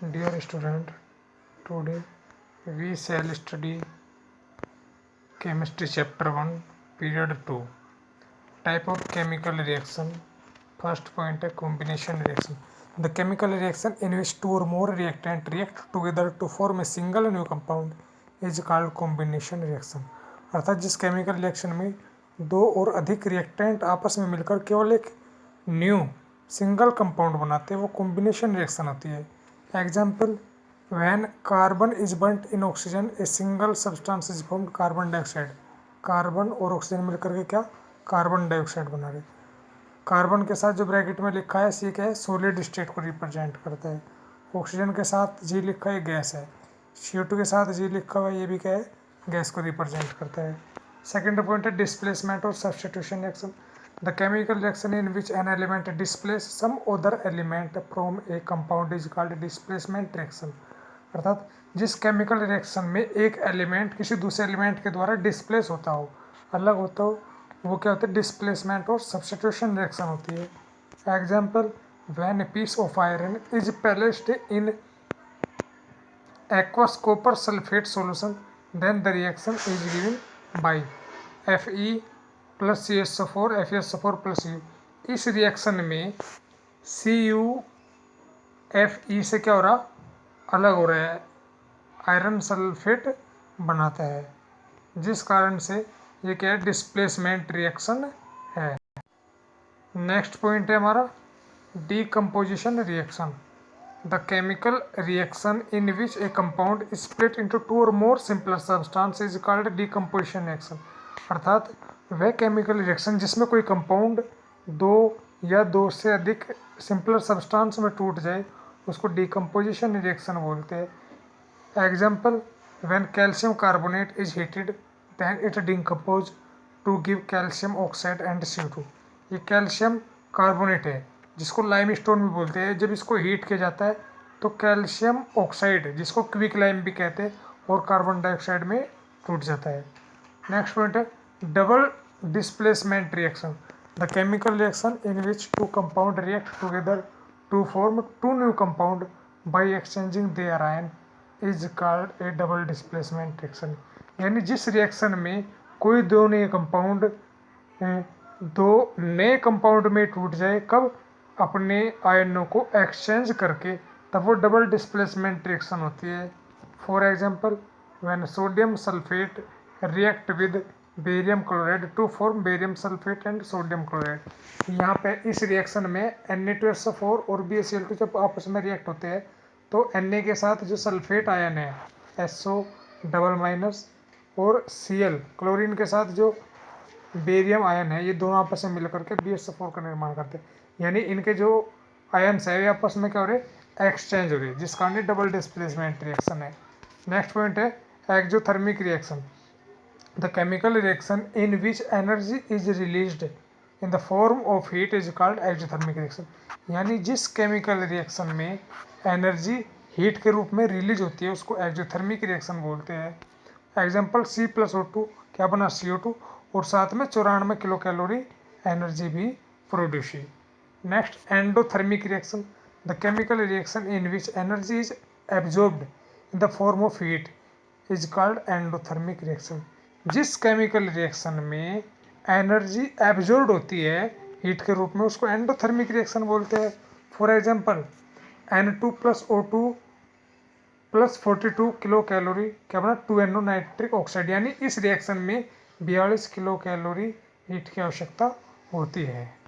Dear student, today we shall study chemistry chapter 1 period 2 type of chemical reaction. First point है combination reaction. The chemical reaction in which two or more reactant react together to form a single new compound is called combination reaction. अर्थात जिस chemical reaction में दो और अधिक reactant आपस में मिलकर केवल एक न्यू सिंगल कंपाउंड बनाते हैं वो कॉम्बिनेशन रिएक्शन होती है. Example, when carbon is burnt in oxygen a single substance is formed, carbon dioxide. Carbon और ऑक्सीजन मिलकर के क्या कार्बन डाइऑक्साइड बना रहे. कार्बन के साथ जो ब्रैकेट में लिखा है सी क्या है, सॉलिड स्टेट को रिप्रेजेंट करता है. ऑक्सीजन के साथ जी लिखा है गैस है. CO2 के साथ जी लिखा हुआ है ये भी क्या है, गैस को रिप्रेजेंट करता है. सेकेंड पॉइंट है डिस्प्लेसमेंट और substitution reaction. The chemical reaction in which an element displace some other element from a compound is called displacement reaction. अर्थात जिस केमिकल रिएक्शन में एक एलिमेंट किसी दूसरे एलिमेंट के द्वारा डिस्प्लेस होता हो, अलग होता हो, वो क्या होता है, डिस्प्लेसमेंट और सब्स्टिट्यूशन रिएक्शन होती है. Example, when a piece of iron is placed in aqueous copper sulfate solution then the reaction is given by Fe plus CSO4 FeSO4 plus U. इस रिएक्शन में CuFe से क्या हो रहा, अलग हो रहा है, आयरन सल्फेट बनाता है, जिस कारण से ये क्या है, डिस्प्लेसमेंट रिएक्शन है. नेक्स्ट पॉइंट है हमारा decomposition reaction. The chemical reaction in which a compound is split into two or more simpler substances is called decomposition reaction. अर्थात वह केमिकल रिएक्शन जिसमें कोई कंपाउंड दो या दो से अधिक सिंपलर सब्सटेंस में टूट जाए उसको डीकम्पोजिशन रिएक्शन बोलते हैं. Example, when calcium carbonate is heated then it decompose to give calcium oxide and CO2. ये कैल्शियम कार्बोनेट है जिसको लाइम स्टोन भी बोलते हैं. जब इसको हीट किया जाता है तो कैल्शियम ऑक्साइड जिसको क्विक लाइम भी कहते हैं और कार्बन डाइऑक्साइड में टूट जाता है. नेक्स्ट पॉइंट है double displacement reaction. The chemical reaction in which two compound react together to form two new compound by exchanging their ion is called a double displacement reaction. यानी जिस reaction में कोई दो नए कंपाउंड दो नए compound में टूट जाए, कब, अपने आयनों को एक्सचेंज करके, तब वो डबल डिस्प्लेसमेंट रिएक्शन होती है. For example, when sodium sulphate react with barium chloride to form barium sulphate and sodium chloride. यहाँ पे इस रिएक्शन में Na2SO4 और BaCl2 जब आपस में रिएक्ट होते हैं तो Na के साथ जो सल्फेट आयन है SO डबल- और Cl क्लोरीन के साथ जो बेरियम आयन है, ये दोनों आपस में मिलकर के BaSO4 का निर्माण करते हैं. यानी इनके जो आयन्स है वे आपस में क्या हो रहे, एक्सचेंज हो रही है, जिस कारण डबल डिस्प्लेसमेंट रिएक्शन है. नेक्स्ट पॉइंट है exothermic reaction. The chemical reaction in which energy is released in the form of heat is called exothermic reaction. यानी जिस केमिकल रिएक्शन में एनर्जी हीट के रूप में रिलीज होती है उसको एक्सोथर्मिक रिएक्शन बोलते हैं. एग्जाम्पल, C+O2 क्या बना, CO2, और साथ में 94 किलो कैलोरी एनर्जी भी प्रोड्यूस हुई. Next endothermic reaction. The chemical reaction in which energy is absorbed in the form of heat is called endothermic reaction. जिस केमिकल रिएक्शन में एनर्जी एब्जॉर्ब होती है हीट के रूप में उसको एंडोथर्मिक रिएक्शन बोलते हैं. For example, N2 + O2 + 42 kilo calorie क्या बना, 2NO नाइट्रिक ऑक्साइड. यानी इस रिएक्शन में 42 किलो कैलोरी हीट की आवश्यकता होती है.